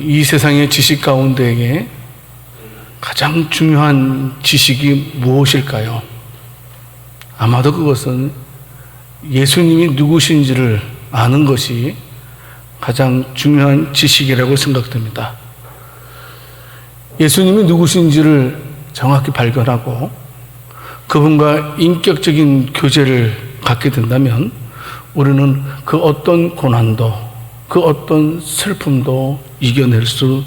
이 세상의 지식 가운데에 가장 중요한 지식이 무엇일까요? 아마도 그것은 예수님이 누구신지를 아는 것이 가장 중요한 지식이라고 생각됩니다. 예수님이 누구신지를 정확히 발견하고 그분과 인격적인 교제를 갖게 된다면 우리는 그 어떤 고난도, 그 어떤 슬픔도 이겨낼 수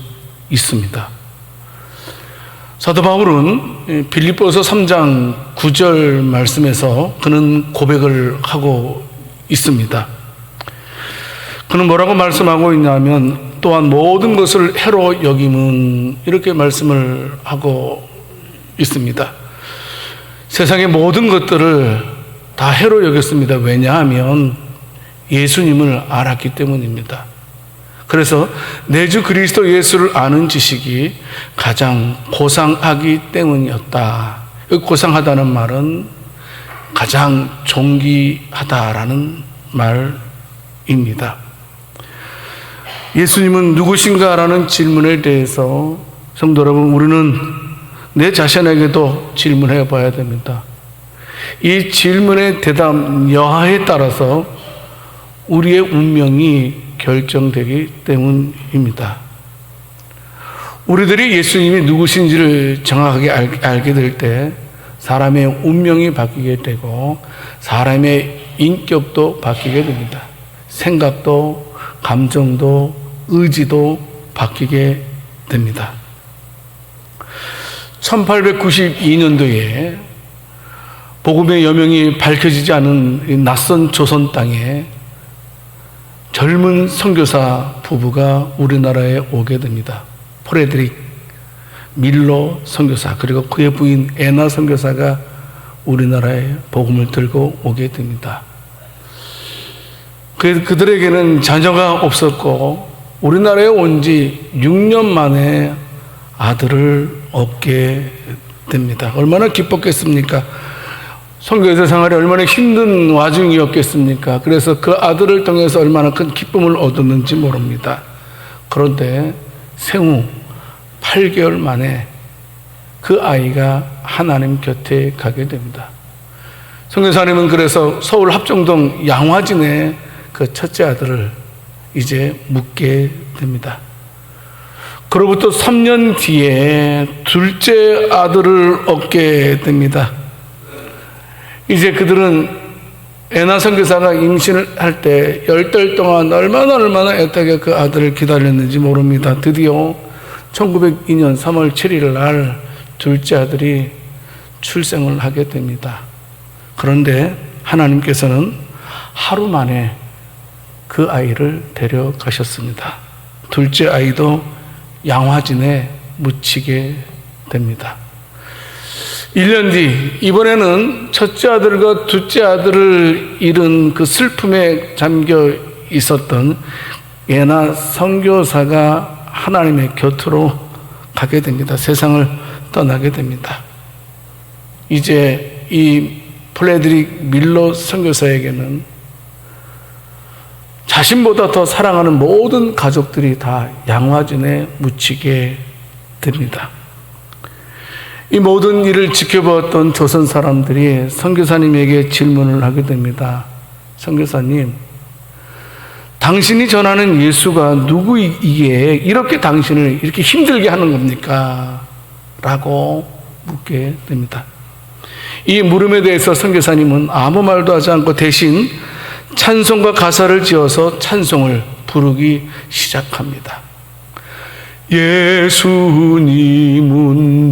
있습니다. 사도 바울은 빌립보서 3장 9절 말씀에서 그는 고백을 하고 있습니다. 그는 뭐라고 말씀하고 있냐면, 또한 모든 것을 해로 여김은, 이렇게 말씀을 하고 있습니다. 세상의 모든 것들을 다 해로 여겼습니다. 왜냐하면 예수님을 알았기 때문입니다. 그래서 내 주 그리스도 예수를 아는 지식이 가장 고상하기 때문이었다. 고상하다는 말은 가장 존귀하다라는 말입니다. 예수님은 누구신가라는 질문에 대해서 성도 여러분, 우리는 내 자신에게도 질문해 봐야 됩니다. 이 질문의 대답 여하에 따라서 우리의 운명이 결정되기 때문입니다. 우리들이 예수님이 누구신지를 정확하게 알게 될 때 사람의 운명이 바뀌게 되고 사람의 인격도 바뀌게 됩니다. 생각도, 감정도, 의지도 바뀌게 됩니다. 1892년도에 복음의 여명이 밝혀지지 않은 낯선 조선 땅에 젊은 선교사 부부가 우리나라에 오게 됩니다. 프레드릭 밀러 선교사, 그리고 그의 부인 애나 선교사가 우리나라에 복음을 들고 오게 됩니다. 그들에게는 자녀가 없었고 우리나라에 온 지 6년 만에 아들을 얻게 됩니다. 얼마나 기뻤겠습니까? 선교사 생활이 얼마나 힘든 와중이었겠습니까? 그래서 그 아들을 통해서 얼마나 큰 기쁨을 얻었는지 모릅니다. 그런데 생후 8개월 만에 그 아이가 하나님 곁에 가게 됩니다. 선교사님은 그래서 서울 합정동 양화진에 그 첫째 아들을 이제 묻게 됩니다. 그로부터 3년 뒤에 둘째 아들을 얻게 됩니다. 이제 그들은 애나 선교사가 임신을 할 때 10달 동안 얼마나 애타게 그 아들을 기다렸는지 모릅니다. 드디어 1902년 3월 7일 날 둘째 아들이 출생을 하게 됩니다. 그런데 하나님께서는 하루 만에 그 아이를 데려가셨습니다. 둘째 아이도 양화진에 묻히게 됩니다. 1년 뒤, 이번에는 첫째 아들과 둘째 아들을 잃은 그 슬픔에 잠겨 있었던 애나 선교사가 하나님의 곁으로 가게 됩니다. 세상을 떠나게 됩니다. 이제 이 프레드릭 밀러 선교사에게는 자신보다 더 사랑하는 모든 가족들이 다 양화진에 묻히게 됩니다. 이 모든 일을 지켜보았던 조선 사람들이 선교사님에게 질문을 하게 됩니다. 선교사님, 당신이 전하는 예수가 누구이기에 이렇게 당신을 이렇게 힘들게 하는 겁니까? 라고 묻게 됩니다. 이 물음에 대해서 선교사님은 아무 말도 하지 않고 대신 찬송과 가사를 지어서 찬송을 부르기 시작합니다. 예수님은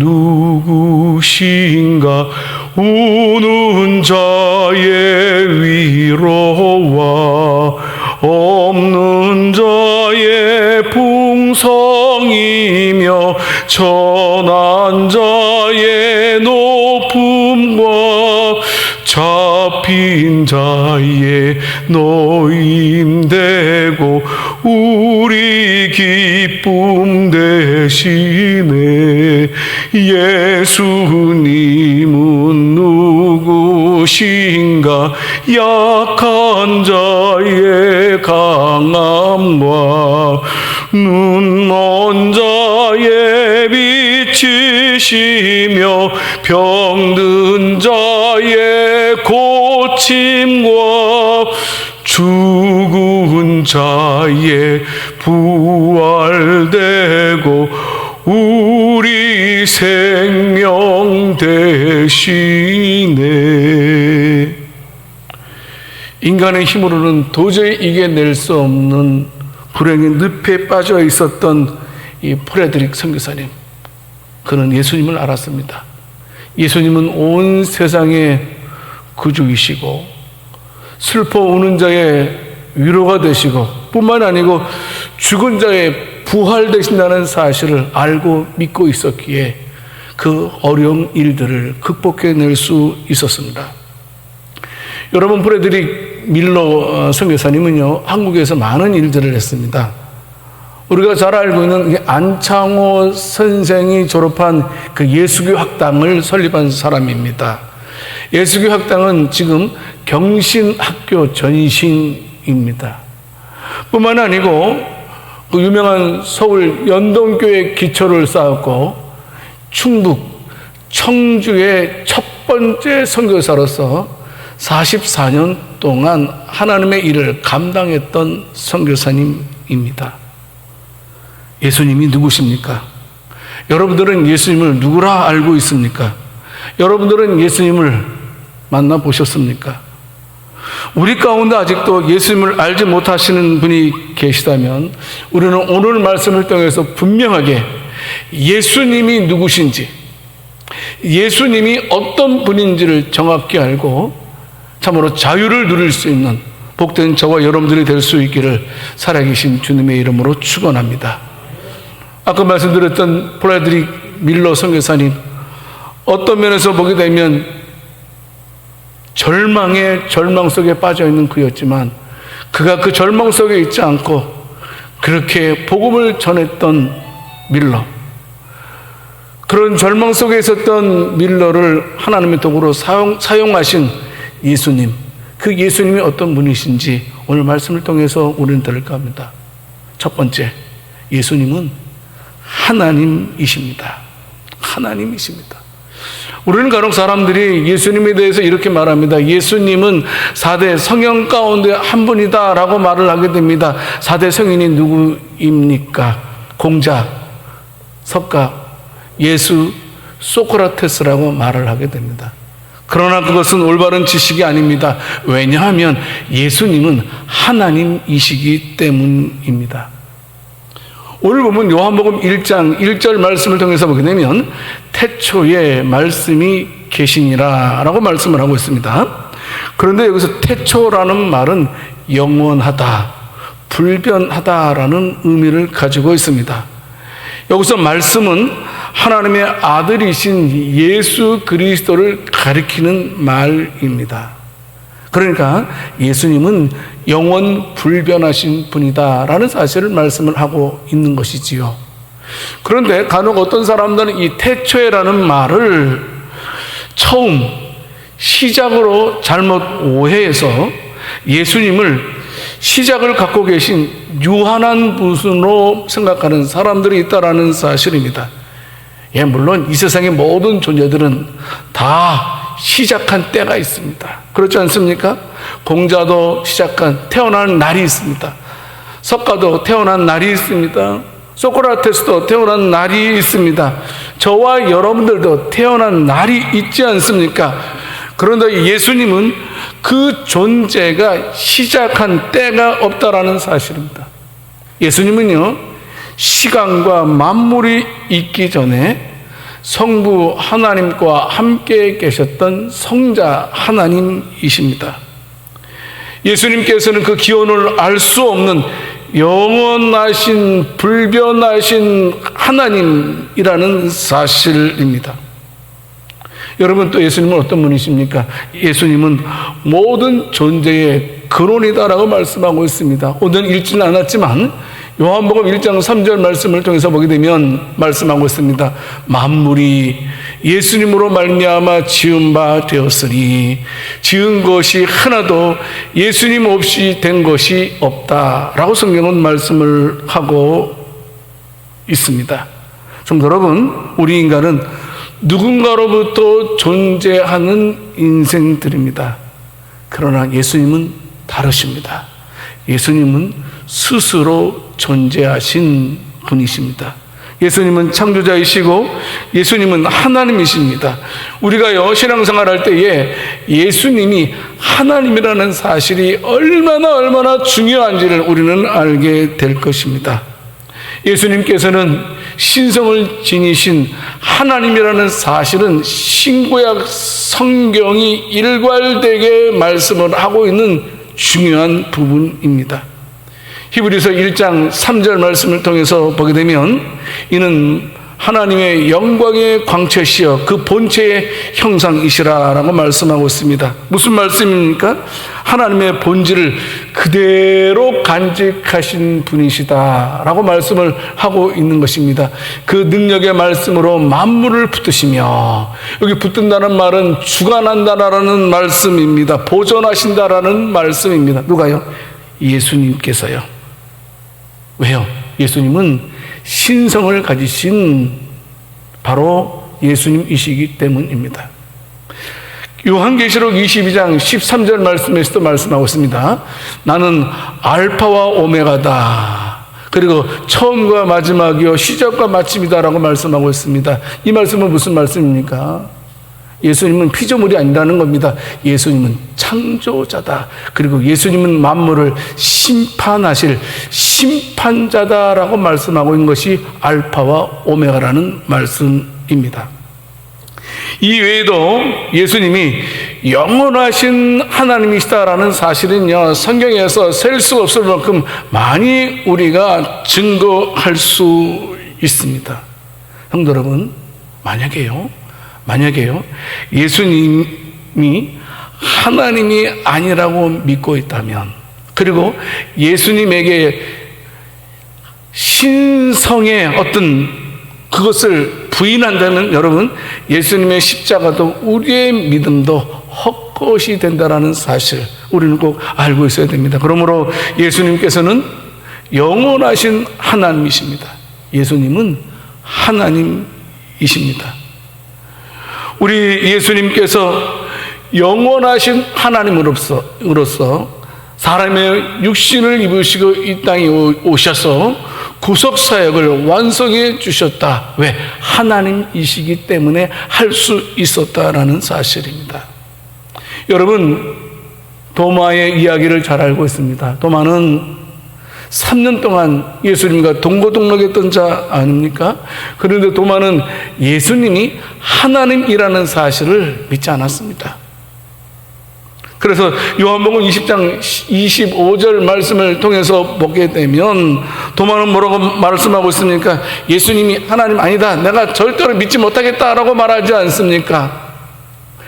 누구신가? 우는 자의 위로와 없는 자의 풍성이며 천한 자의 높음과 잡힌 자의 노임되고 우리 기쁨 되시네. 예수님은 누구신가? 약한 자의 강함과 눈먼 자의 빛이시며 병든 자의 고침과 죽은 자의 부활되고 우리 생명 되시네. 인간의 힘으로는 도저히 이겨낼 수 없는 불행의 늪에 빠져 있었던 이 프레드릭 선교사님, 그는 예수님을 알았습니다. 예수님은 온 세상의 구주이시고 슬퍼 우는 자의 위로가 되시고 뿐만 아니고 죽은 자의 부활되신다는 사실을 알고 믿고 있었기에 그 어려운 일들을 극복해낼 수 있었습니다. 여러분, 프레드릭 밀러 선교사님은요, 한국에서 많은 일들을 했습니다. 우리가 잘 알고 있는 안창호 선생이 졸업한 그 예수교 학당을 설립한 사람입니다. 예수교 학당은 지금 경신학교 전신입니다. 뿐만 아니고 그 유명한 서울 연동교회 기초를 쌓았고 충북 청주의 첫 번째 선교사로서 44년 동안 하나님의 일을 감당했던 선교사님입니다. 예수님이 누구십니까? 여러분들은 예수님을 누구라 알고 있습니까? 여러분들은 예수님을 만나보셨습니까? 우리 가운데 아직도 예수님을 알지 못하시는 분이 계시다면 우리는 오늘 말씀을 통해서 분명하게 예수님이 누구신지, 예수님이 어떤 분인지를 정확히 알고 참으로 자유를 누릴 수 있는 복된 저와 여러분들이 될 수 있기를 살아계신 주님의 이름으로 축원합니다. 아까 말씀드렸던 프레드릭 밀러 선교사님, 어떤 면에서 보게 되면 절망 속에 빠져있는 그였지만 그가 그 절망 속에 있지 않고 그렇게 복음을 전했던 밀러, 그런 절망 속에 있었던 밀러를 하나님의 도구로 사용하신 예수님, 그 예수님이 어떤 분이신지 오늘 말씀을 통해서 우리는 들을까 합니다. 첫 번째, 예수님은 하나님이십니다. 하나님이십니다. 우리는 간혹 사람들이 예수님에 대해서 이렇게 말합니다. 예수님은 4대 성형 가운데 한 분이다 라고 말을 하게 됩니다. 4대 성인이 누구입니까? 공자, 석가, 예수, 소크라테스라고 말을 하게 됩니다. 그러나 그것은 올바른 지식이 아닙니다. 왜냐하면 예수님은 하나님이시기 때문입니다. 오늘 보면 요한복음 1장 1절 말씀을 통해서 보게 되면 태초에 말씀이 계시니라 라고 말씀을 하고 있습니다. 그런데 여기서 태초라는 말은 영원하다, 불변하다라는 의미를 가지고 있습니다. 여기서 말씀은 하나님의 아들이신 예수 그리스도를 가리키는 말입니다. 그러니까 예수님은 영원 불변하신 분이다라는 사실을 말씀을 하고 있는 것이지요. 그런데 간혹 어떤 사람들은 이 태초에라는 말을 처음 시작으로 잘못 오해해서 예수님을 시작을 갖고 계신 유한한 분으로 생각하는 사람들이 있다라는 사실입니다. 예, 물론 이 세상의 모든 존재들은 다 시작한 때가 있습니다. 그렇지 않습니까? 공자도 태어난 날이 있습니다. 석가도 태어난 날이 있습니다. 소크라테스도 태어난 날이 있습니다. 저와 여러분들도 태어난 날이 있지 않습니까? 그런데 예수님은 그 존재가 시작한 때가 없다라는 사실입니다. 예수님은요, 시간과 만물이 있기 전에 성부 하나님과 함께 계셨던 성자 하나님이십니다. 예수님께서는 그 기원을 알 수 없는 영원하신 불변하신 하나님이라는 사실입니다. 여러분, 또 예수님은 어떤 분이십니까? 예수님은 모든 존재의 근원이다라고 말씀하고 있습니다. 오늘 읽지는 않았지만 요한복음 1장 3절 말씀을 통해서 보게 되면 말씀하고 있습니다. 만물이 예수님으로 말미암아 지은 바 되었으니 지은 것이 하나도 예수님 없이 된 것이 없다라고 성경은 말씀을 하고 있습니다. 좀 여러분, 우리 인간은 누군가로부터 존재하는 인생들입니다. 그러나 예수님은 다르십니다. 예수님은 스스로 존재하신 분이십니다. 예수님은 창조자이시고 예수님은 하나님이십니다. 우리가 신앙생활할 때에 예수님이 하나님이라는 사실이 얼마나 중요한지를 우리는 알게 될 것입니다. 예수님께서는 신성을 지니신 하나님이라는 사실은 신구약 성경이 일괄되게 말씀을 하고 있는 중요한 부분입니다. 히브리서 1장 3절 말씀을 통해서 보게 되면 이는 하나님의 영광의 광채시여 그 본체의 형상이시라라고 말씀하고 있습니다. 무슨 말씀입니까? 하나님의 본질을 그대로 간직하신 분이시다라고 말씀을 하고 있는 것입니다. 그 능력의 말씀으로 만물을 붙드시며, 여기 붙든다는 말은 주관한다라는 말씀입니다. 보존하신다라는 말씀입니다. 누가요? 예수님께서요. 왜요? 예수님은 신성을 가지신 바로 예수님이시기 때문입니다. 요한계시록 22장 13절 말씀에서도 말씀하고 있습니다. 나는 알파와 오메가다. 그리고 처음과 마지막이요 시작과 마침이다라고 말씀하고 있습니다. 이 말씀은 무슨 말씀입니까? 예수님은 피조물이 아니라는 겁니다. 예수님은 창조자다. 그리고 예수님은 만물을 심판하실 심판자다라고 말씀하고 있는 것이 알파와 오메가라는 말씀입니다. 이 외에도 예수님이 영원하신 하나님이시다라는 사실은요, 성경에서 셀 수 없을 만큼 많이 우리가 증거할 수 있습니다. 성도 여러분, 만약에요, 예수님이 하나님이 아니라고 믿고 있다면, 그리고 예수님에게 신성의 어떤 그것을 부인한다면, 여러분, 예수님의 십자가도 우리의 믿음도 헛것이 된다라는 사실, 우리는 꼭 알고 있어야 됩니다. 그러므로 예수님께서는 영원하신 하나님이십니다. 예수님은 하나님이십니다. 우리 예수님께서 영원하신 하나님으로서 사람의 육신을 입으시고 이 땅에 오셔서 구속사역을 완성해 주셨다. 왜? 하나님이시기 때문에 할 수 있었다라는 사실입니다. 여러분, 도마의 이야기를 잘 알고 있습니다. 도마는 3년 동안 예수님과 동고동락했던 자 아닙니까? 그런데 도마는 예수님이 하나님이라는 사실을 믿지 않았습니다. 그래서 요한복음 20장 25절 말씀을 통해서 보게 되면 도마는 뭐라고 말씀하고 있습니까? 예수님이 하나님 아니다, 내가 절대로 믿지 못하겠다라고 말하지 않습니까?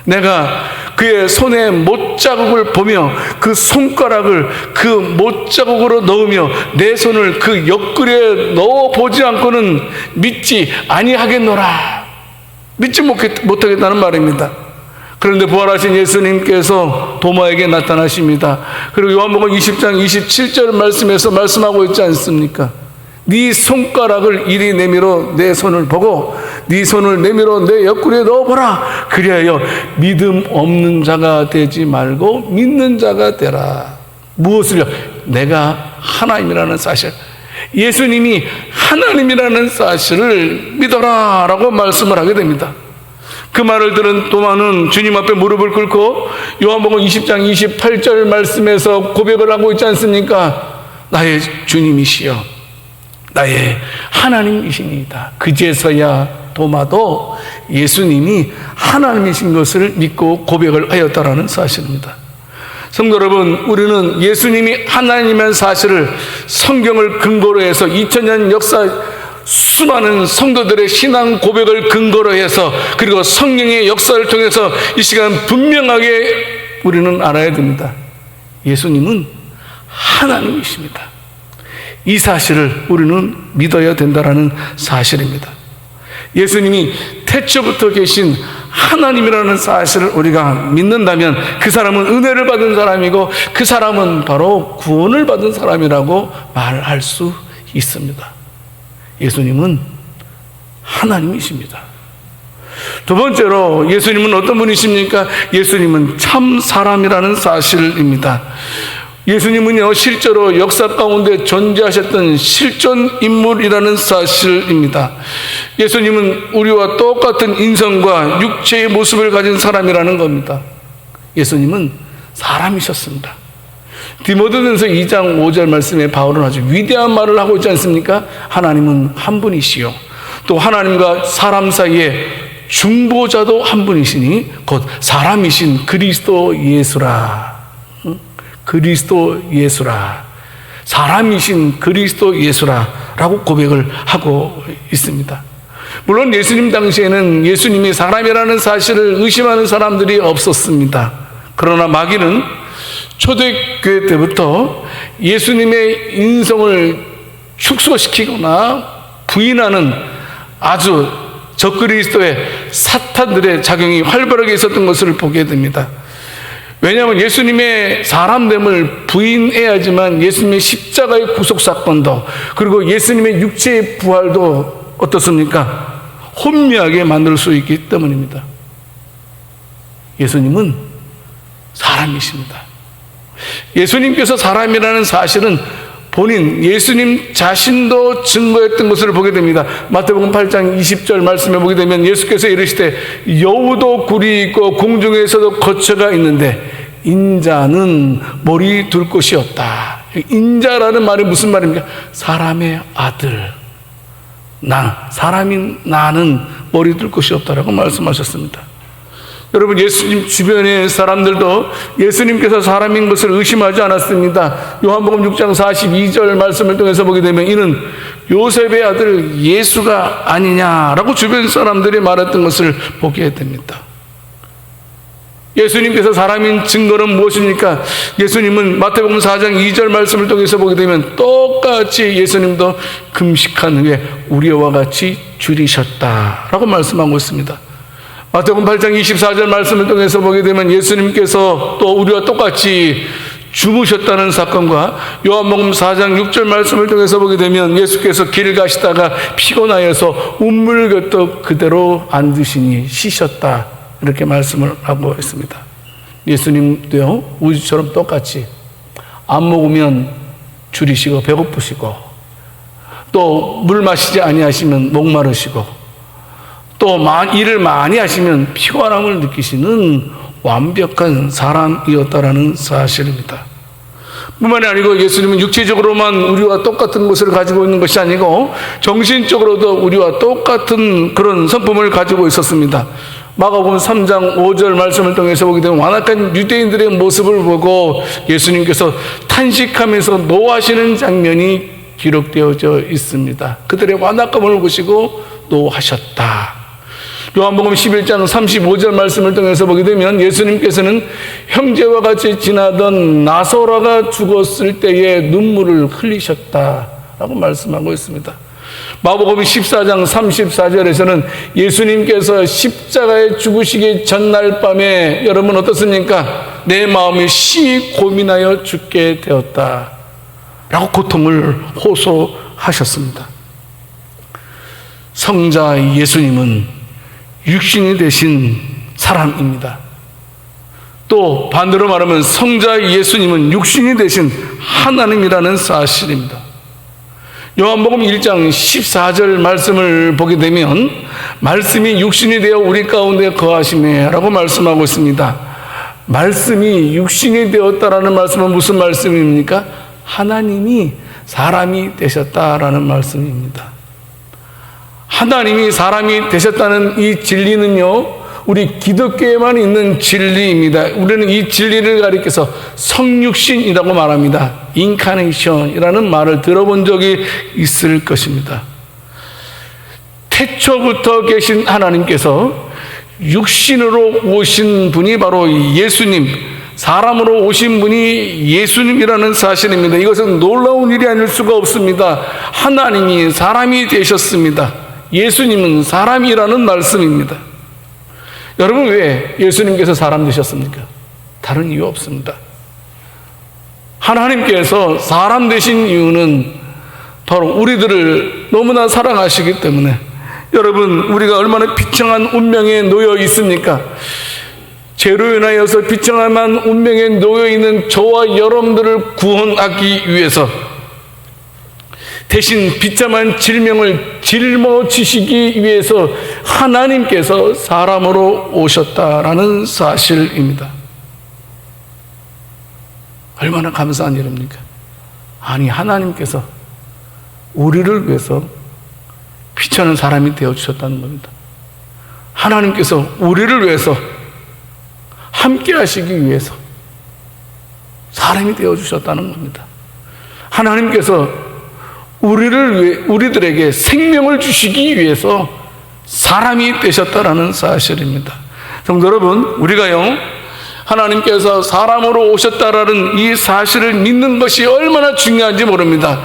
내가 그의 손에 못자국을 보며 그 손가락을 그 못자국으로 넣으며 내 손을 그 옆구리에 넣어보지 않고는 믿지 아니하겠노라. 믿지 못하겠다는 말입니다. 그런데 부활하신 예수님께서 도마에게 나타나십니다. 그리고 요한복음 20장 27절 말씀에서 말씀하고 있지 않습니까? 네 손가락을 이리 내밀어 내 손을 보고 네 손을 내밀어 내 옆구리에 넣어보라. 그리하여 믿음 없는 자가 되지 말고 믿는 자가 되라. 무엇을요? 내가 하나님이라는 사실, 예수님이 하나님이라는 사실을 믿어라 라고 말씀을 하게 됩니다. 그 말을 들은 도마는 주님 앞에 무릎을 꿇고 요한복음 20장 28절 말씀에서 고백을 하고 있지 않습니까? 나의 주님이시여 나의 하나님이시니이다. 그제서야 도마도 예수님이 하나님이신 것을 믿고 고백을 하였다라는 사실입니다. 성도 여러분, 우리는 예수님이 하나님이라는 사실을 성경을 근거로 해서 2000년 역사 수많은 성도들의 신앙 고백을 근거로 해서, 그리고 성령의 역사를 통해서 이 시간 분명하게 우리는 알아야 됩니다. 예수님은 하나님이십니다. 이 사실을 우리는 믿어야 된다는 사실입니다. 예수님이 태초부터 계신 하나님이라는 사실을 우리가 믿는다면 그 사람은 은혜를 받은 사람이고 그 사람은 바로 구원을 받은 사람이라고 말할 수 있습니다. 예수님은 하나님이십니다. 두 번째로 예수님은 어떤 분이십니까? 예수님은 참 사람이라는 사실입니다. 예수님은요, 실제로 역사 가운데 존재하셨던 실존 인물이라는 사실입니다. 예수님은 우리와 똑같은 인성과 육체의 모습을 가진 사람이라는 겁니다. 예수님은 사람이셨습니다. 디모데전서 2장 5절 말씀에 바울은 아주 위대한 말을 하고 있지 않습니까? 하나님은 한 분이시요, 또 하나님과 사람 사이에 중보자도 한 분이시니 곧 사람이신 그리스도 예수라. 그리스도 예수라. 사람이신 그리스도 예수라 라고 고백을 하고 있습니다. 물론 예수님 당시에는 예수님이 사람이라는 사실을 의심하는 사람들이 없었습니다. 그러나 마귀는 초대교회 때부터 예수님의 인성을 축소시키거나 부인하는 아주 적그리스도의 사탄들의 작용이 활발하게 있었던 것을 보게 됩니다. 왜냐하면 예수님의 사람됨을 부인해야지만 예수님의 십자가의 구속사건도, 그리고 예수님의 육체의 부활도 어떻습니까? 혼미하게 만들 수 있기 때문입니다. 예수님은 사람이십니다. 예수님께서 사람이라는 사실은 본인 예수님 자신도 증거했던 것을 보게 됩니다. 마태복음 8장 20절 말씀에 보게 되면 예수께서 이르시되 여우도 굴이 있고 공중에서도 거처가 있는데 인자는 머리 둘 곳이 없다. 인자라는 말이 무슨 말입니까? 사람의 아들, 사람인 나는 머리 둘 곳이 없다라고 말씀하셨습니다. 여러분, 예수님 주변의 사람들도 예수님께서 사람인 것을 의심하지 않았습니다. 요한복음 6장 42절 말씀을 통해서 보게 되면 이는 요셉의 아들 예수가 아니냐라고 주변 사람들이 말했던 것을 보게 됩니다. 예수님께서 사람인 증거는 무엇입니까? 예수님은 마태복음 4장 2절 말씀을 통해서 보게 되면 똑같이 예수님도 금식한 후에 우리와 같이 줄이셨다라고 말씀하고 있습니다. 마태복음 8장 24절 말씀을 통해서 보게 되면 예수님께서 또 우리와 똑같이 죽으셨다는 사건과 요한복음 4장 6절 말씀을 통해서 보게 되면 예수께서 길 가시다가 피곤하여서 우물곁도 그대로 앉으시니 쉬셨다, 이렇게 말씀을 하고 있습니다. 예수님도요, 우리처럼 똑같이 안 먹으면 줄이시고 배고프시고, 또 물 마시지 아니하시면 목마르시고, 또 일을 많이 하시면 피곤함을 느끼시는 완벽한 사람이었다라는 사실입니다. 뿐만이 아니고 예수님은 육체적으로만 우리와 똑같은 것을 가지고 있는 것이 아니고 정신적으로도 우리와 똑같은 그런 성품을 가지고 있었습니다. 마가복음 3장 5절 말씀을 통해서 보게 되면 완악한 유대인들의 모습을 보고 예수님께서 탄식하면서 노하시는 장면이 기록되어져 있습니다. 그들의 완악함을 보시고 노하셨다. 요한복음 11장 35절 말씀을 통해서 보게 되면 예수님께서는 형제와 같이 지나던 나사로가 죽었을 때에 눈물을 흘리셨다라고 말씀하고 있습니다. 마가복음 14장 34절에서는 예수님께서 십자가에 죽으시기 전날 밤에 여러분 어떻습니까? 내 마음이 심히 고민하여 죽게 되었다 라고 고통을 호소하셨습니다. 성자 예수님은 육신이 되신 사람입니다. 또 반대로 말하면 성자 예수님은 육신이 되신 하나님이라는 사실입니다. 요한복음 1장 14절 말씀을 보게 되면 말씀이 육신이 되어 우리 가운데 거하시네 라고 말씀하고 있습니다. 말씀이 육신이 되었다라는 말씀은 무슨 말씀입니까? 하나님이 사람이 되셨다라는 말씀입니다. 하나님이 사람이 되셨다는 이 진리는요, 우리 기독교에만 있는 진리입니다. 우리는 이 진리를 가리켜서 성육신이라고 말합니다. 인카네이션이라는 말을 들어본 적이 있을 것입니다. 태초부터 계신 하나님께서 육신으로 오신 분이 바로 예수님, 사람으로 오신 분이 예수님이라는 사실입니다. 이것은 놀라운 일이 아닐 수가 없습니다. 하나님이 사람이 되셨습니다. 예수님은 사람이라는 말씀입니다. 여러분, 왜 예수님께서 사람 되셨습니까? 다른 이유 없습니다. 하나님께서 사람 되신 이유는 바로 우리들을 너무나 사랑하시기 때문에 여러분, 우리가 얼마나 비참한 운명에 놓여 있습니까? 죄로 인하여서 비참한 운명에 놓여 있는 저와 여러분들을 구원하기 위해서 대신 비참한 질명을 짊어지시기 위해서 하나님께서 사람으로 오셨다라는 사실입니다. 얼마나 감사한 일입니까? 아니, 하나님께서 우리를 위해서 귀찮은 사람이 되어주셨다는 겁니다. 하나님께서 우리를 위해서 함께 하시기 위해서 사람이 되어주셨다는 겁니다. 하나님께서 우리들에게 생명을 주시기 위해서 사람이 되셨다라는 사실입니다. 성도 여러분, 우리가요, 하나님께서 사람으로 오셨다라는 이 사실을 믿는 것이 얼마나 중요한지 모릅니다.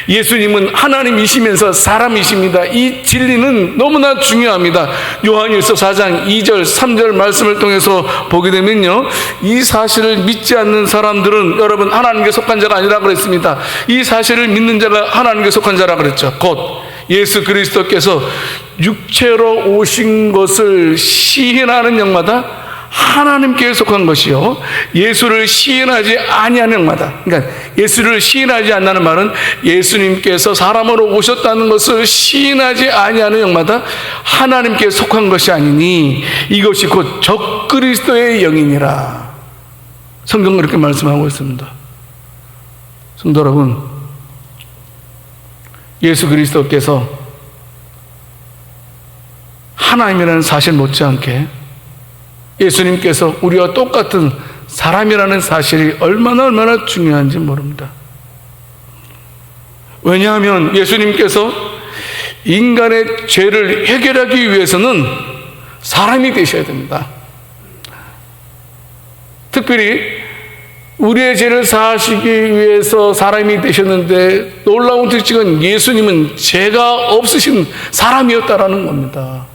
예수님은 하나님이시면서 사람이십니다. 이 진리는 너무나 중요합니다. 요한일서 4장 2절 3절 말씀을 통해서 보게 되면요, 이 사실을 믿지 않는 사람들은 여러분 하나님께 속한 자가 아니라고 그랬습니다. 이 사실을 믿는 자가 하나님께 속한 자라고 그랬죠. 곧 예수 그리스도께서 육체로 오신 것을 시인하는 영마다 하나님께 속한 것이요, 예수를 시인하지 아니하는 영마다, 그러니까 예수를 시인하지 않는 말은 예수님께서 사람으로 오셨다는 것을 시인하지 아니하는 영마다 하나님께 속한 것이 아니니 이것이 곧 적그리스도의 영이니라. 성경은 이렇게 말씀하고 있습니다. 성도 여러분, 예수 그리스도께서 하나님이라는 사실 못지않게 예수님께서 우리와 똑같은 사람이라는 사실이 얼마나 중요한지 모릅니다. 왜냐하면 예수님께서 인간의 죄를 해결하기 위해서는 사람이 되셔야 됩니다. 특별히 우리의 죄를 사하시기 위해서 사람이 되셨는데 놀라운 특징은 예수님은 죄가 없으신 사람이었다라는 겁니다.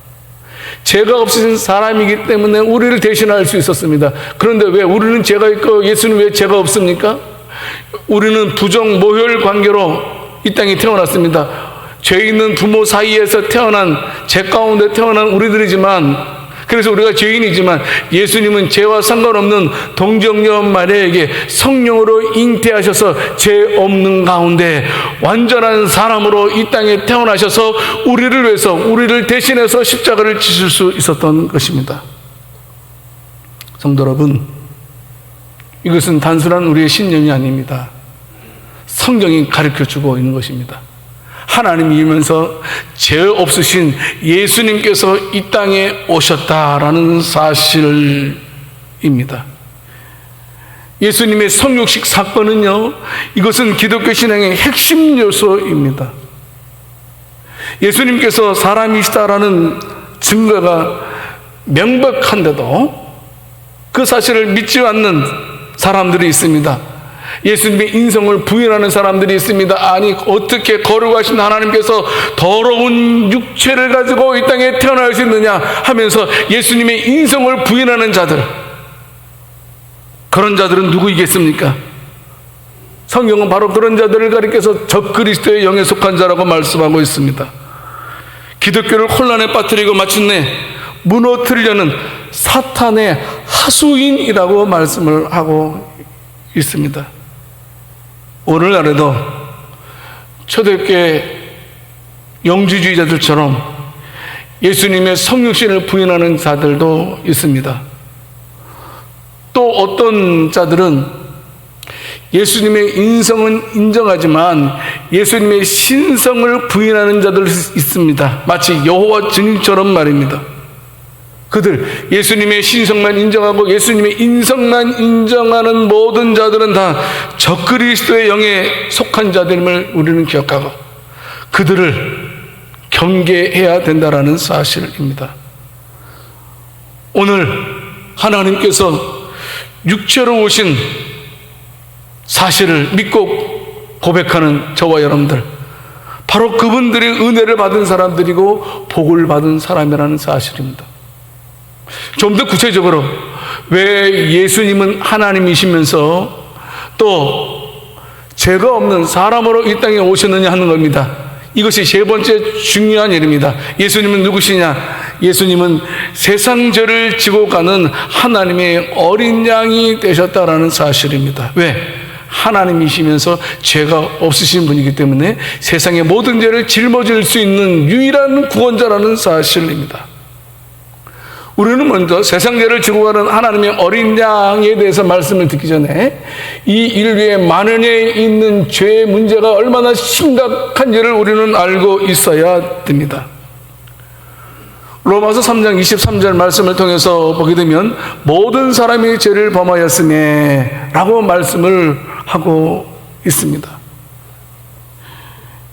죄가 없으신 사람이기 때문에 우리를 대신할 수 있었습니다. 그런데 왜 우리는 죄가 있고 예수는 왜 죄가 없습니까? 우리는 부정 모혈 관계로 이 땅에 태어났습니다. 죄 있는 부모 사이에서 태어난, 죄 가운데 태어난 우리들이지만, 그래서 우리가 죄인이지만 예수님은 죄와 상관없는 동정녀 마리아에게 성령으로 잉태하셔서 죄 없는 가운데 완전한 사람으로 이 땅에 태어나셔서 우리를 위해서, 우리를 대신해서 십자가를 지실 수 있었던 것입니다. 성도 여러분, 이것은 단순한 우리의 신념이 아닙니다. 성경이 가르쳐주고 있는 것입니다. 하나님이면서 죄 없으신 예수님께서 이 땅에 오셨다라는 사실입니다. 예수님의 성육식 사건은요, 이것은 기독교 신앙의 핵심 요소입니다. 예수님께서 사람이시다라는 증거가 명백한데도 그 사실을 믿지 않는 사람들이 있습니다. 예수님의 인성을 부인하는 사람들이 있습니다. 아니, 어떻게 거룩하신 하나님께서 더러운 육체를 가지고 이 땅에 태어날 수 있느냐 하면서 예수님의 인성을 부인하는 자들, 그런 자들은 누구이겠습니까? 성경은 바로 그런 자들을 가리켜서 적그리스도의 영에 속한 자라고 말씀하고 있습니다. 기독교를 혼란에 빠뜨리고 마침내 무너뜨리려는 사탄의 하수인이라고 말씀을 하고 있습니다. 오늘날에도 초대교회 영주주의자들처럼 예수님의 성육신을 부인하는 자들도 있습니다. 또 어떤 자들은 예수님의 인성은 인정하지만 예수님의 신성을 부인하는 자들도 있습니다. 마치 여호와 증인처럼 말입니다. 그들, 예수님의 신성만 인정하고 예수님의 인성만 인정하는 모든 자들은 다 적그리스도의 영에 속한 자들임을 우리는 기억하고 그들을 경계해야 된다라는 사실입니다. 오늘 하나님께서 육체로 오신 사실을 믿고 고백하는 저와 여러분들, 바로 그분들이 은혜를 받은 사람들이고 복을 받은 사람이라는 사실입니다. 좀 더 구체적으로, 왜 예수님은 하나님이시면서 또 죄가 없는 사람으로 이 땅에 오셨느냐 하는 겁니다. 이것이 세 번째 중요한 일입니다. 예수님은 누구시냐? 예수님은 세상 죄를 지고 가는 하나님의 어린 양이 되셨다라는 사실입니다. 왜? 하나님이시면서 죄가 없으신 분이기 때문에 세상의 모든 죄를 짊어질 수 있는 유일한 구원자라는 사실입니다. 우리는 먼저 세상 죄를 지고 가는 하나님의 어린 양에 대해서 말씀을 듣기 전에 이 인류의 만연해 있는 죄의 문제가 얼마나 심각한지를 우리는 알고 있어야 됩니다. 로마서 3장 23절 말씀을 통해서 보게 되면 모든 사람이 죄를 범하였으며 라고 말씀을 하고 있습니다.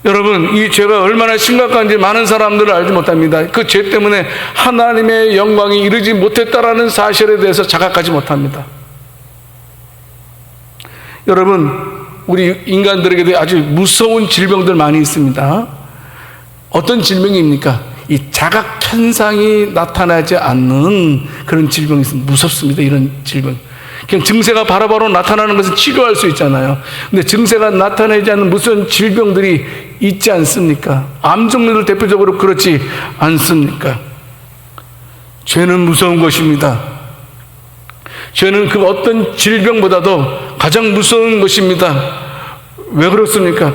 여러분, 이 죄가 얼마나 심각한지 많은 사람들은 알지 못합니다. 그 죄 때문에 하나님의 영광이 이르지 못했다라는 사실에 대해서 자각하지 못합니다. 여러분, 우리 인간들에게도 아주 무서운 질병들 많이 있습니다. 어떤 질병입니까? 이 자각 현상이 나타나지 않는 그런 질병이 있습니다. 무섭습니다. 이런 질병. 그냥 증세가 바로바로 나타나는 것을 치료할 수 있잖아요. 근데 증세가 나타나지 않는 무슨 질병들이 있지 않습니까? 암 종류들 대표적으로 그렇지 않습니까? 죄는 무서운 것입니다. 죄는 그 어떤 질병보다도 가장 무서운 것입니다. 왜 그렇습니까?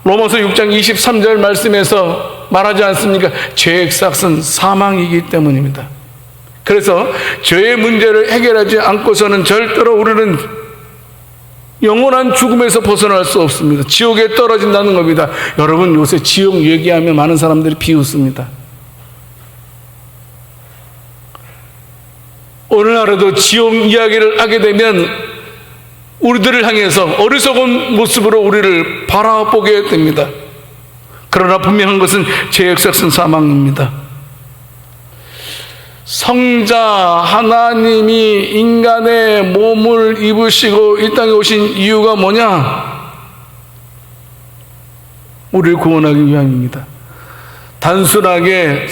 로마서 6장 23절 말씀에서 말하지 않습니까? 죄의 삭은 사망이기 때문입니다. 그래서 죄의 문제를 해결하지 않고서는 절대로 우리는 영원한 죽음에서 벗어날 수 없습니다. 지옥에 떨어진다는 겁니다. 여러분, 요새 지옥 얘기하면 많은 사람들이 비웃습니다. 오늘날에도 지옥 이야기를 하게 되면 우리들을 향해서 어리석은 모습으로 우리를 바라보게 됩니다. 그러나 분명한 것은 죄의 삭은 사망입니다. 성자 하나님이 인간의 몸을 입으시고 이 땅에 오신 이유가 뭐냐? 우리를 구원하기 위함입니다. 단순하게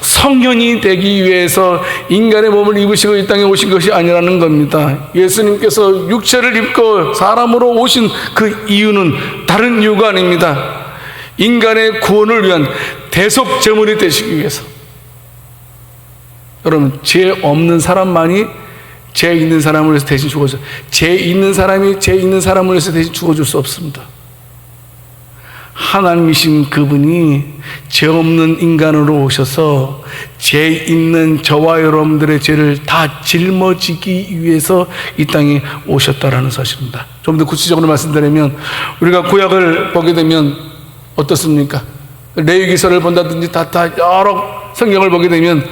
성현이 되기 위해서 인간의 몸을 입으시고 이 땅에 오신 것이 아니라는 겁니다. 예수님께서 육체를 입고 사람으로 오신 그 이유는 다른 이유가 아닙니다. 인간의 구원을 위한 대속제물이 되시기 위해서. 여러분, 죄 없는 사람만이 죄 있는 사람을 위해서 대신 죽어줘. 죄 있는 사람이 죄 있는 사람을 위해서 대신 죽어줄 수 없습니다. 하나님이신 그분이 죄 없는 인간으로 오셔서 죄 있는 저와 여러분들의 죄를 다 짊어지기 위해서 이 땅에 오셨다라는 사실입니다. 좀 더 구체적으로 말씀드리면, 우리가 구약을 보게 되면 어떻습니까? 레위기서를 본다든지 다 여러 성경을 보게 되면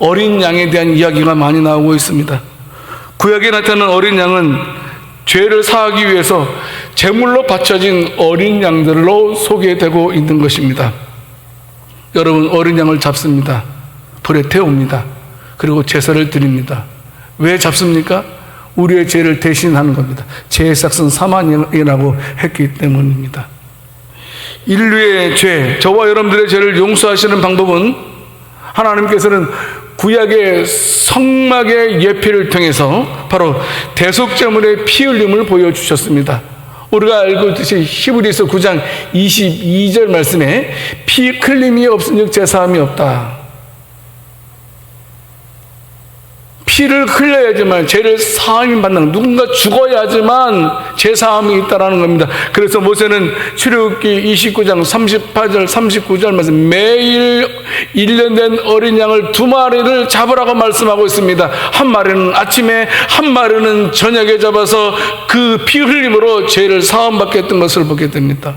어린 양에 대한 이야기가 많이 나오고 있습니다. 구약에 나타나는 어린 양은 죄를 사하기 위해서 제물로 바쳐진 어린 양들로 소개되고 있는 것입니다. 여러분, 어린 양을 잡습니다. 불에 태웁니다. 그리고 제사를 드립니다. 왜 잡습니까? 우리의 죄를 대신하는 겁니다. 죄의 삭은 사망이라고 했기 때문입니다. 인류의 죄, 저와 여러분들의 죄를 용서하시는 방법은 하나님께서는 구약의 성막의 예표를 통해서 바로 대속제물의 피 흘림을 보여주셨습니다. 우리가 알고 있듯이 히브리서 9장 22절 말씀에 피 흘림이 없으니 제사함이 없다. 피를 흘려야지만 죄를 사함이 받는, 누군가 죽어야지만 제사함이 있다라는 겁니다. 그래서 모세는 출애굽기 29장 38절 39절 말씀, 매일 1년 된 어린 양을 2마리를 잡으라고 말씀하고 있습니다. 한 마리는 아침에, 한 마리는 저녁에 잡아서 그 피 흘림으로 죄를 사함받게 했던 것을 보게 됩니다.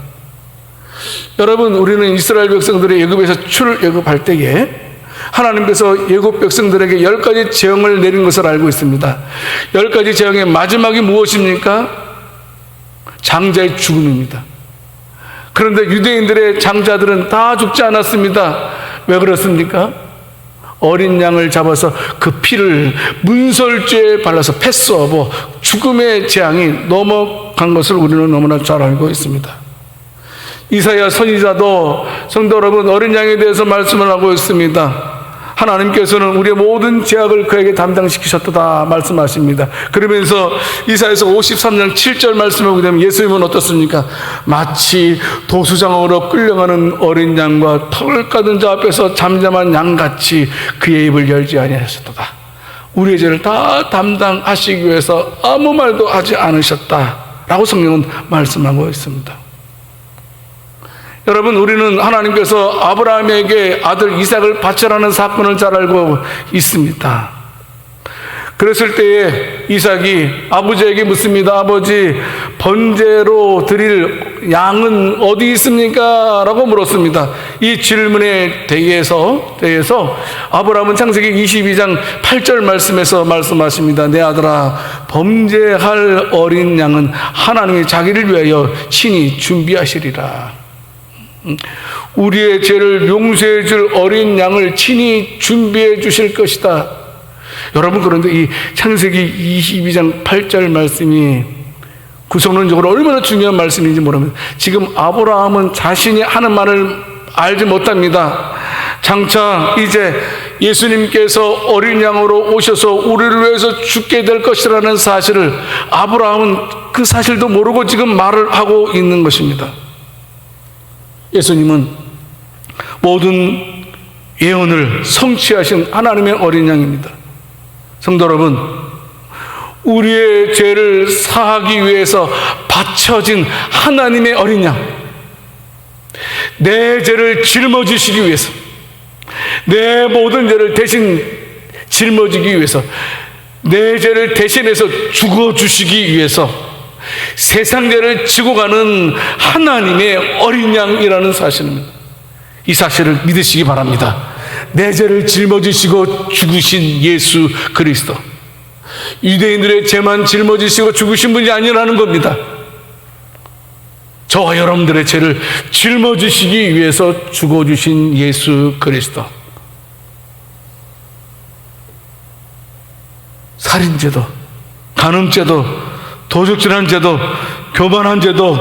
여러분, 우리는 이스라엘 백성들이 애굽에서 출애굽할 때에 하나님께서 애굽 백성들에게 10가지 재앙을 내린 것을 알고 있습니다. 10가지 재앙의 마지막이 무엇입니까? 장자의 죽음입니다. 그런데 유대인들의 장자들은 다 죽지 않았습니다. 왜 그렇습니까? 어린 양을 잡아서 그 피를 문설주에 발라서 패스오버, 죽음의 재앙이 넘어간 것을 우리는 너무나 잘 알고 있습니다. 이사야 선지자도 성도 여러분, 어린 양에 대해서 말씀을 하고 있습니다. 하나님께서는 우리의 모든 죄악을 그에게 담당시키셨다 말씀하십니다. 그러면서 이사야서 53장 7절 말씀을 보게 되면 예수님은 어떻습니까? 마치 도수장으로 끌려가는 어린 양과 털을 까든 자 앞에서 잠잠한 양같이 그의 입을 열지 아니하셨도다. 우리의 죄를 다 담당하시기 위해서 아무 말도 하지 않으셨다라고 성경은 말씀하고 있습니다. 여러분, 우리는 하나님께서 아브라함에게 아들 이삭을 바쳐라는 사건을 잘 알고 있습니다. 그랬을 때에 이삭이 아버지에게 묻습니다. 아버지, 번제로 드릴 양은 어디 있습니까? 라고 물었습니다. 이 질문에 대해서 아브라함은 창세기 22장 8절 말씀에서 말씀하십니다. 내 아들아, 범죄할 어린 양은 하나님이 자기를 위하여 친히 준비하시리라. 우리의 죄를 용서해 줄 어린 양을 친히 준비해 주실 것이다. 여러분, 그런데 이 창세기 22장 8절 말씀이 구성론적으로 얼마나 중요한 말씀인지 모릅니다. 지금 아브라함은 자신이 하는 말을 알지 못합니다. 장차 이제 예수님께서 어린 양으로 오셔서 우리를 위해서 죽게 될 것이라는 사실을 아브라함은 그 사실도 모르고 지금 말을 하고 있는 것입니다. 예수님은 모든 예언을 성취하신 하나님의 어린 양입니다. 성도 여러분, 우리의 죄를 사하기 위해서 바쳐진 하나님의 어린 양, 내 죄를 짊어지시기 위해서, 내 모든 죄를 대신 짊어지기 위해서, 내 죄를 대신해서 죽어주시기 위해서 세상 죄를 지고 가는 하나님의 어린 양이라는 사실입니다. 이 사실을 믿으시기 바랍니다. 내 죄를 짊어지시고 죽으신 예수 그리스도, 유대인들의 죄만 짊어지시고 죽으신 분이 아니라는 겁니다. 저와 여러분들의 죄를 짊어지시기 위해서 죽어주신 예수 그리스도. 살인죄도, 간음죄도, 도적질한 죄도, 교만한 죄도,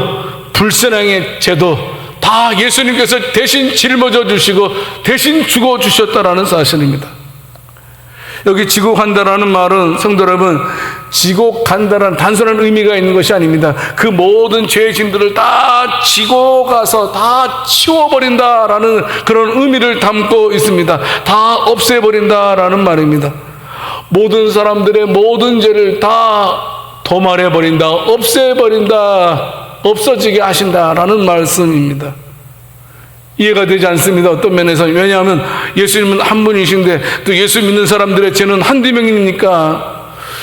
불신앙의 죄도 다 예수님께서 대신 짊어져 주시고 대신 죽어 주셨다라는 사실입니다. 여기 지고 간다라는 말은, 성도 여러분, 지고 간다라는 단순한 의미가 있는 것이 아닙니다. 그 모든 죄의 짐들을 다 지고 가서 다 치워버린다라는 그런 의미를 담고 있습니다. 다 없애버린다라는 말입니다. 모든 사람들의 모든 죄를 다 도말해버린다, 없애버린다, 없어지게 하신다라는 말씀입니다. 이해가 되지 않습니다. 어떤 면에서. 왜냐하면 예수님은 한 분이신데 또 예수 믿는 사람들의 죄는 한두 명이니까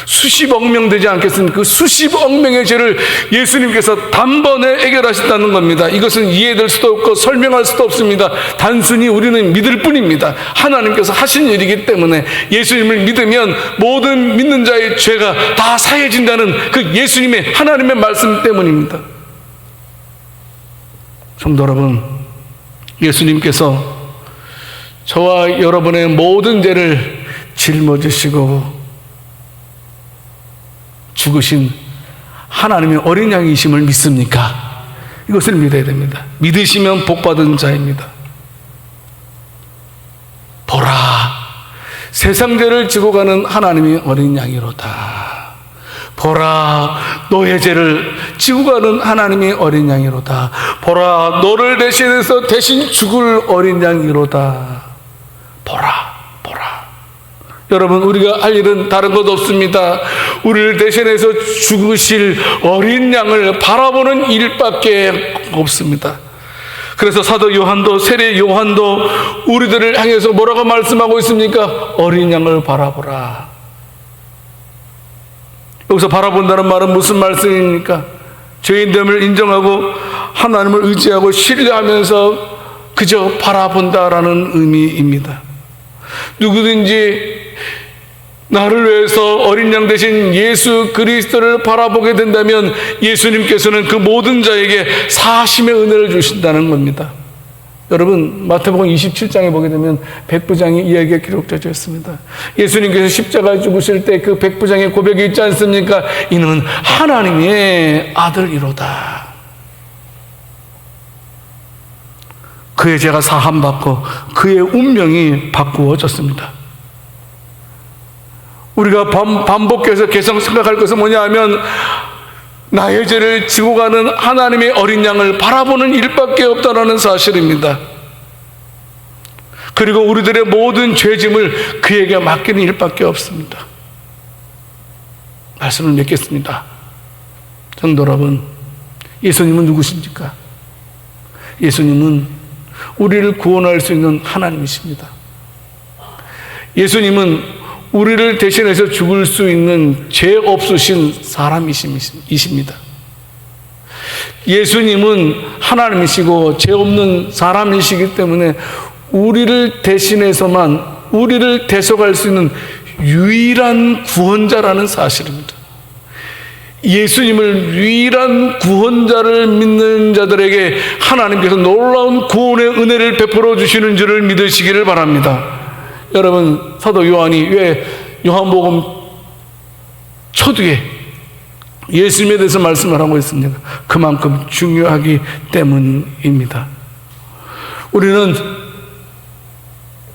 수십억 명 되지 않겠습니까? 그 수십억 명의 죄를 예수님께서 단번에 해결하셨다는 겁니다. 이것은 이해될 수도 없고 설명할 수도 없습니다. 단순히 우리는 믿을 뿐입니다. 하나님께서 하신 일이기 때문에 예수님을 믿으면 모든 믿는 자의 죄가 다 사해진다는 그 예수님의 하나님의 말씀 때문입니다. 성도 여러분, 예수님께서 저와 여러분의 모든 죄를 짊어지시고 죽으신 하나님의 어린 양이심을 믿습니까? 이것을 믿어야 됩니다. 믿으시면 복받은 자입니다. 보라, 세상 죄를 지고 가는 하나님의 어린 양이로다. 보라, 너의 죄를 지고 가는 하나님의 어린 양이로다. 보라, 너를 대신해서 대신 죽을 어린 양이로다. 보라, 보라. 여러분, 우리가 할 일은 다른 것 없습니다. 우리를 대신해서 죽으실 어린 양을 바라보는 일밖에 없습니다. 그래서 사도 요한도, 세례 요한도 우리들을 향해서 뭐라고 말씀하고 있습니까? 어린 양을 바라보라. 여기서 바라본다는 말은 무슨 말씀입니까? 죄인됨을 인정하고 하나님을 의지하고 신뢰하면서 그저 바라본다라는 의미입니다. 누구든지 나를 위해서 어린 양 대신 예수 그리스도를 바라보게 된다면 예수님께서는 그 모든 자에게 사심의 은혜를 주신다는 겁니다. 여러분, 마태복음 27장에 보게 되면 백부장의 이야기가 기록되어 있습니다. 예수님께서 십자가에 죽으실 때 그 백부장의 고백이 있지 않습니까? 이는 하나님의 아들이로다. 그의 죄가 사함받고 그의 운명이 바꾸어졌습니다. 우리가 반복해서 계속 생각할 것은 뭐냐 하면 나의 죄를 지고 가는 하나님의 어린 양을 바라보는 일밖에 없다는 사실입니다. 그리고 우리들의 모든 죄짐을 그에게 맡기는 일밖에 없습니다. 말씀을 맺겠습니다. 성도 여러분, 예수님은 누구십니까? 예수님은 우리를 구원할 수 있는 하나님이십니다. 예수님은 우리를 대신해서 죽을 수 있는 죄 없으신 사람이십니다. 예수님은 하나님이시고 죄 없는 사람이시기 때문에 우리를 대신해서만 우리를 대속할 수 있는 유일한 구원자라는 사실입니다. 예수님을 유일한 구원자를 믿는 자들에게 하나님께서 놀라운 구원의 은혜를 베풀어 주시는 줄을 믿으시기를 바랍니다. 여러분, 사도 요한이 왜 요한복음 초두에 예수님에 대해서 말씀을 하고 있습니까? 그만큼 중요하기 때문입니다. 우리는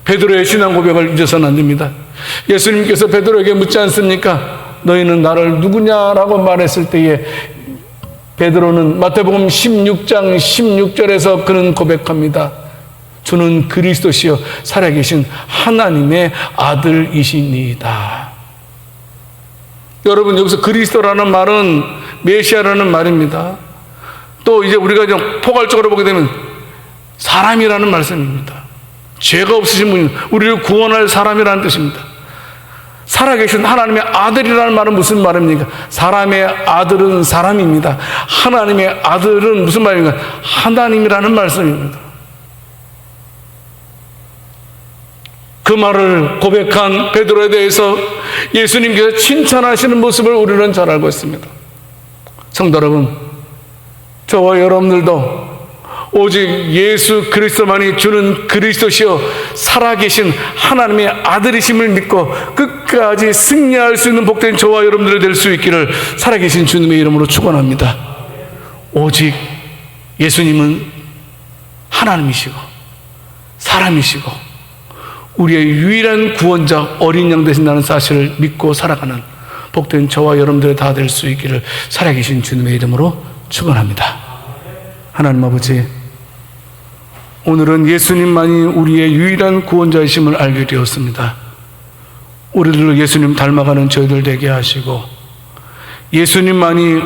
베드로의 신앙 고백을 잊어서는 안 됩니다. 예수님께서 베드로에게 묻지 않습니까? 너희는 나를 누구냐라고 말했을 때에 베드로는 마태복음 16장 16절에서 그는 고백합니다. 주는 그리스도시요 살아계신 하나님의 아들이시니이다. 여러분, 여기서 그리스도라는 말은 메시아라는 말입니다. 또 이제 우리가 좀 포괄적으로 보게 되면 사람이라는 말씀입니다. 죄가 없으신 분이 우리를 구원할 사람이라는 뜻입니다. 살아계신 하나님의 아들이라는 말은 무슨 말입니까? 사람의 아들은 사람입니다. 하나님의 아들은 무슨 말입니까? 하나님이라는 말씀입니다. 그 말을 고백한 베드로에 대해서 예수님께서 칭찬하시는 모습을 우리는 잘 알고 있습니다. 성도 여러분, 저와 여러분들도 오직 예수 그리스도만이 주는 그리스도시요 살아계신 하나님의 아들이심을 믿고 끝까지 승리할 수 있는 복된 저와 여러분들이 될 수 있기를 살아계신 주님의 이름으로 축원합니다. 오직 예수님은 하나님이시고 사람이시고 우리의 유일한 구원자 어린 양 되신다는 사실을 믿고 살아가는 복된 저와 여러분들이 다 될 수 있기를 살아계신 주님의 이름으로 축원합니다. 하나님 아버지, 오늘은 예수님만이 우리의 유일한 구원자이심을 알게 되었습니다. 우리들로 예수님 닮아가는 저희들 되게 하시고 예수님만이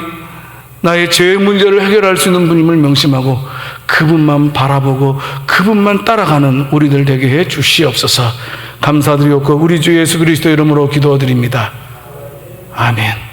나의 죄의 문제를 해결할 수 있는 분임을 명심하고 그분만 바라보고 그분만 따라가는 우리들 되게 해 주시옵소서. 감사드리옵고 우리 주 예수 그리스도 이름으로 기도드립니다. 아멘.